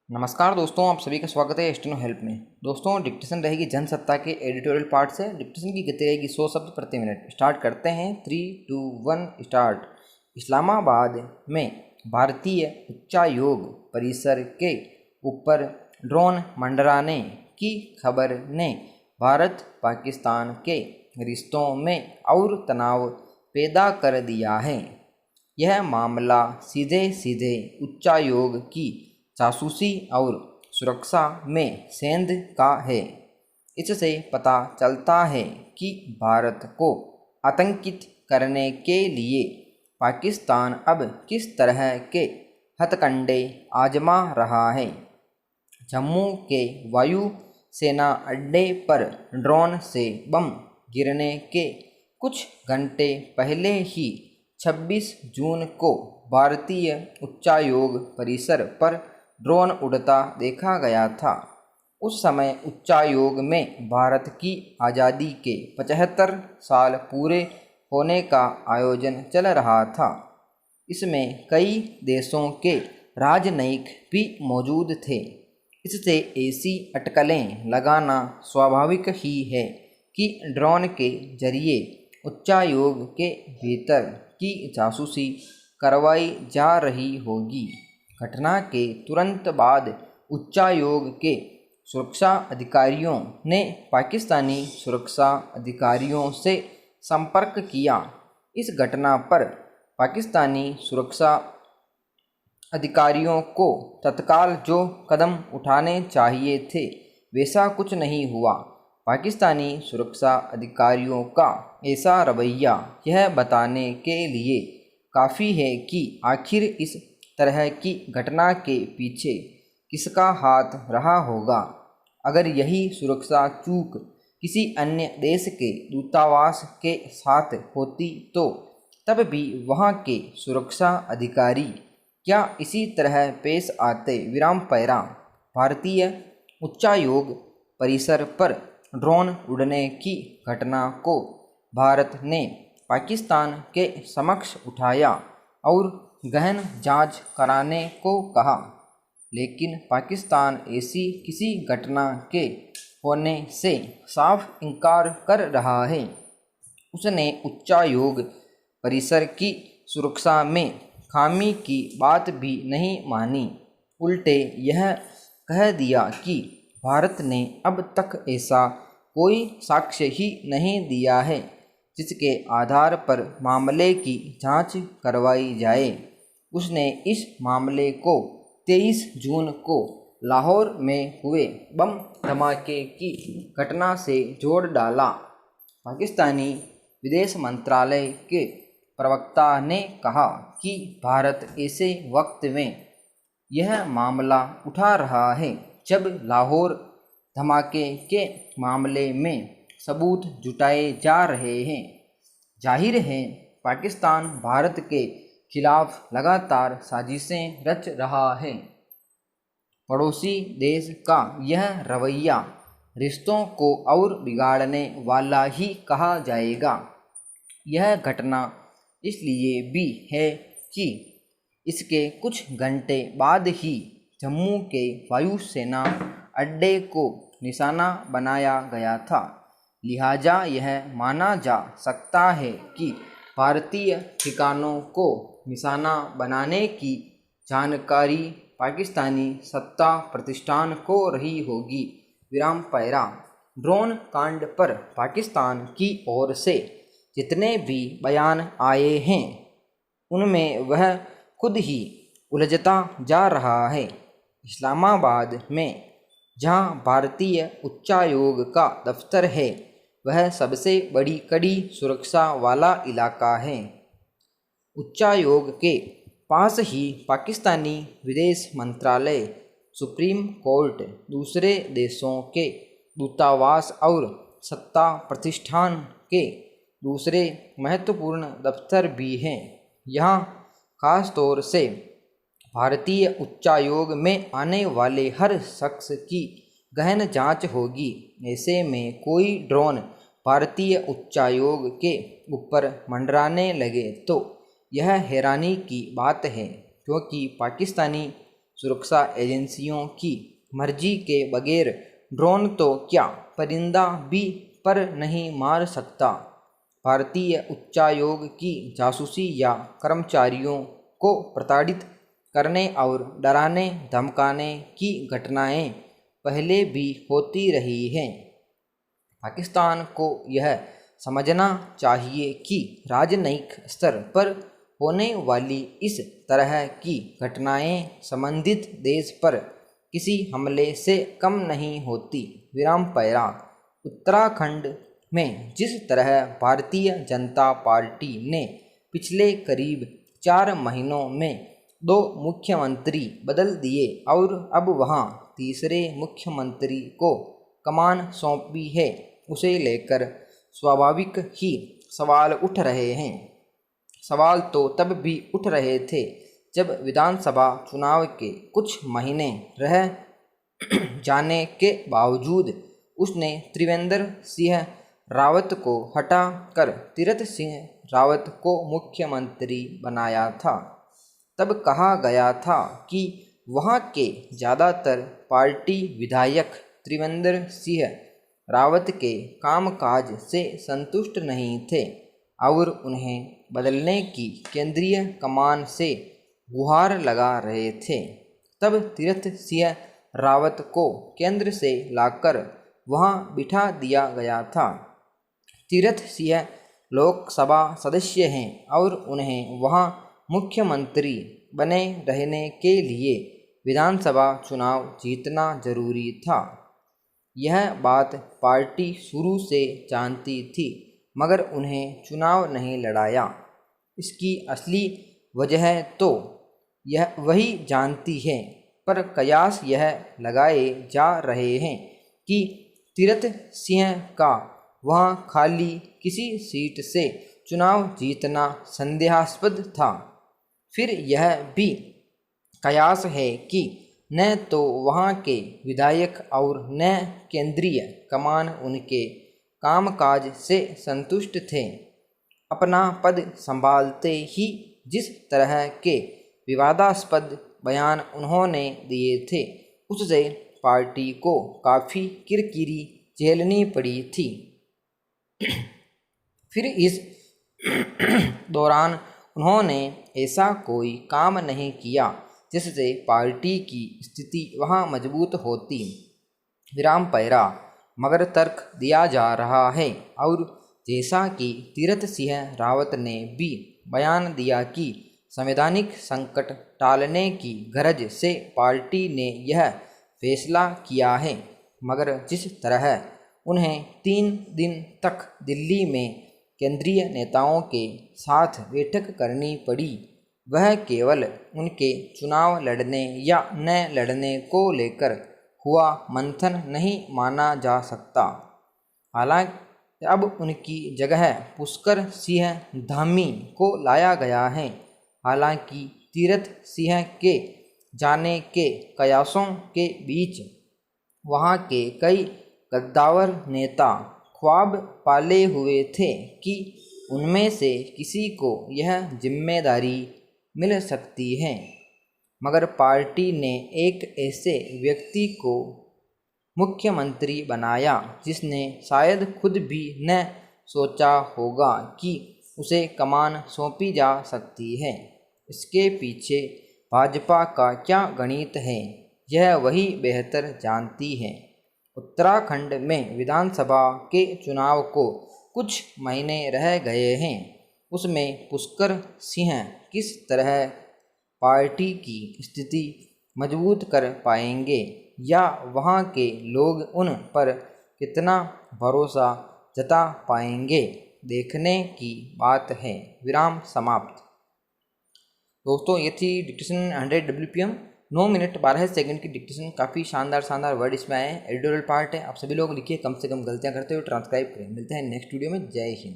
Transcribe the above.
नमस्कार दोस्तों, आप सभी का स्वागत है स्टेनो हेल्प में। दोस्तों, डिक्टेशन रहेगी जनसत्ता के एडिटोरियल पार्ट से। डिक्टेशन की गति रहेगी 100 शब्द प्रति मिनट। स्टार्ट करते हैं। 3, 2, 1 स्टार्ट। इस्लामाबाद में भारतीय उच्चायोग परिसर के ऊपर ड्रोन मंडराने की खबर ने भारत पाकिस्तान के रिश्तों में और तनाव पैदा कर दिया है। यह मामला सीधे सीधे उच्चायोग की जासूसी और सुरक्षा में सेंध का है। इससे पता चलता है कि भारत को आतंकित करने के लिए पाकिस्तान अब किस तरह के हथकंडे आजमा रहा है। जम्मू के वायु सेना अड्डे पर ड्रोन से बम गिरने के कुछ घंटे पहले ही 26 जून को भारतीय उच्चायोग परिसर पर ड्रोन उड़ता देखा गया था। उस समय उच्चायोग में भारत की आज़ादी के 75 साल पूरे होने का आयोजन चल रहा था। इसमें कई देशों के राजनयिक भी मौजूद थे। इससे ऐसी अटकलें लगाना स्वाभाविक ही है कि ड्रोन के जरिए उच्चायोग के भीतर की जासूसी करवाई जा रही होगी। घटना के तुरंत बाद उच्चायोग के सुरक्षा अधिकारियों ने पाकिस्तानी सुरक्षा अधिकारियों से संपर्क किया। इस घटना पर पाकिस्तानी सुरक्षा अधिकारियों को तत्काल जो कदम उठाने चाहिए थे वैसा कुछ नहीं हुआ। पाकिस्तानी सुरक्षा अधिकारियों का ऐसा रवैया यह बताने के लिए काफ़ी है कि आखिर इस तरह की घटना के पीछे किसका हाथ रहा होगा। अगर यही सुरक्षा चूक किसी अन्य देश के दूतावास के साथ होती तो तब भी वहां के सुरक्षा अधिकारी क्या इसी तरह पेश आते। विराम पैरा। भारतीय उच्चायोग परिसर पर ड्रोन उड़ने की घटना को भारत ने पाकिस्तान के समक्ष उठाया और गहन जांच कराने को कहा, लेकिन पाकिस्तान ऐसी किसी घटना के होने से साफ इनकार कर रहा है। उसने उच्चायोग परिसर की सुरक्षा में खामी की बात भी नहीं मानी। उल्टे यह कह दिया कि भारत ने अब तक ऐसा कोई साक्ष्य ही नहीं दिया है जिसके आधार पर मामले की जांच करवाई जाए। उसने इस मामले को 23 जून को लाहौर में हुए बम धमाके की घटना से जोड़ डाला। पाकिस्तानी विदेश मंत्रालय के प्रवक्ता ने कहा कि भारत ऐसे वक्त में यह मामला उठा रहा है जब लाहौर धमाके के मामले में सबूत जुटाए जा रहे हैं। जाहिर है पाकिस्तान भारत के खिलाफ लगातार साजिशें रच रहा है। पड़ोसी देश का यह रवैया रिश्तों को और बिगाड़ने वाला ही कहा जाएगा। यह घटना इसलिए भी है कि इसके कुछ घंटे बाद ही जम्मू के वायु सेना अड्डे को निशाना बनाया गया था। लिहाजा यह माना जा सकता है कि भारतीय ठिकानों को निशाना बनाने की जानकारी पाकिस्तानी सत्ता प्रतिष्ठान को रही होगी। विराम पैरा। ड्रोन कांड पर पाकिस्तान की ओर से जितने भी बयान आए हैं उनमें वह खुद ही उलझता जा रहा है। इस्लामाबाद में जहां भारतीय उच्चायोग का दफ्तर है वह सबसे बड़ी कड़ी सुरक्षा वाला इलाका है। उच्चायोग के पास ही पाकिस्तानी विदेश मंत्रालय, सुप्रीम कोर्ट, दूसरे देशों के दूतावास और सत्ता प्रतिष्ठान के दूसरे महत्वपूर्ण दफ्तर भी हैं। यहाँ खास तौर से भारतीय उच्चायोग में आने वाले हर शख्स की गहन जांच होगी। ऐसे में कोई ड्रोन भारतीय उच्चायोग के ऊपर मंडराने लगे तो यह हैरानी की बात है, क्योंकि पाकिस्तानी सुरक्षा एजेंसियों की मर्जी के बगैर ड्रोन तो क्या परिंदा भी पर नहीं मार सकता। भारतीय उच्चायोग की जासूसी या कर्मचारियों को प्रताड़ित करने और डराने धमकाने की घटनाएं पहले भी होती रही हैं। पाकिस्तान को यह समझना चाहिए कि राजनयिक स्तर पर होने वाली इस तरह की घटनाएं संबंधित देश पर किसी हमले से कम नहीं होती। विराम पैरा। उत्तराखंड में जिस तरह भारतीय जनता पार्टी ने पिछले करीब 4 महीनों में 2 मुख्यमंत्री बदल दिए और अब वहां तीसरे मुख्यमंत्री को कमान सौंपी है, उसे लेकर स्वाभाविक ही सवाल उठ रहे हैं। सवाल तो तब भी उठ रहे थे जब विधानसभा चुनाव के कुछ महीने रह जाने के बावजूद उसने त्रिवेंद्र सिंह रावत को हटा कर तीरथ सिंह रावत को मुख्यमंत्री बनाया था। तब कहा गया था कि वहां के ज़्यादातर पार्टी विधायक त्रिवेंद्र सिंह रावत के कामकाज से संतुष्ट नहीं थे और उन्हें बदलने की केंद्रीय कमान से गुहार लगा रहे थे। तब तीरथ सिंह रावत को केंद्र से लाकर वहां बिठा दिया गया था। तीरथ सिंह लोकसभा सदस्य हैं और उन्हें वहां मुख्यमंत्री बने रहने के लिए विधानसभा चुनाव जीतना जरूरी था। यह बात पार्टी शुरू से जानती थी, मगर उन्हें चुनाव नहीं लड़ाया। इसकी असली वजह तो यह वही जानती है, पर कयास यह लगाए जा रहे हैं कि तीरथ सिंह का वहां खाली किसी सीट से चुनाव जीतना संदेहास्पद था। फिर यह भी कयास है कि न तो वहां के विधायक और न केंद्रीय कमान उनके कामकाज से संतुष्ट थे। अपना पद संभालते ही जिस तरह के विवादास्पद बयान उन्होंने दिए थे, उससे पार्टी को काफ़ी किरकिरी झेलनी पड़ी थी। फिर इस दौरान उन्होंने ऐसा कोई काम नहीं किया जिससे पार्टी की स्थिति वहां मजबूत होती। विराम पैरा। मगर तर्क दिया जा रहा है और जैसा कि तीरथ सिंह रावत ने भी बयान दिया कि संवैधानिक संकट टालने की गरज से पार्टी ने यह फैसला किया है, मगर जिस तरह उन्हें 3 दिन तक दिल्ली में केंद्रीय नेताओं के साथ बैठक करनी पड़ी, वह केवल उनके चुनाव लड़ने या न लड़ने को लेकर हुआ मंथन नहीं माना जा सकता। हालांकि अब उनकी जगह पुष्कर सिंह धामी को लाया गया है। हालांकि तीरथ सिंह के जाने के कयासों के बीच वहां के कई कद्दावर नेता ख्वाब पाले हुए थे कि उनमें से किसी को यह जिम्मेदारी मिल सकती है, मगर पार्टी ने एक ऐसे व्यक्ति को मुख्यमंत्री बनाया जिसने शायद खुद भी न सोचा होगा कि उसे कमान सौंपी जा सकती है। इसके पीछे भाजपा का क्या गणित है, यह वही बेहतर जानती है। उत्तराखंड में विधानसभा के चुनाव को कुछ महीने रह गए हैं। उसमें पुष्कर सिंह किस तरह पार्टी की स्थिति मजबूत कर पाएंगे या वहां के लोग उन पर कितना भरोसा जता पाएंगे, देखने की बात है। विराम समाप्त। दोस्तों, ये थी डिक्टेशन 100 WPM 9 मिनट 12 सेकंड की डिक्टेशन। काफ़ी शानदार वर्ड इसमें आए हैं। एडिटोरियल पार्ट है। आप सभी लोग लिखिए, कम से कम गलतियां करते हुए ट्रांसक्राइब करें। मिलते हैं नेक्स्ट वीडियो में। जय हिंद।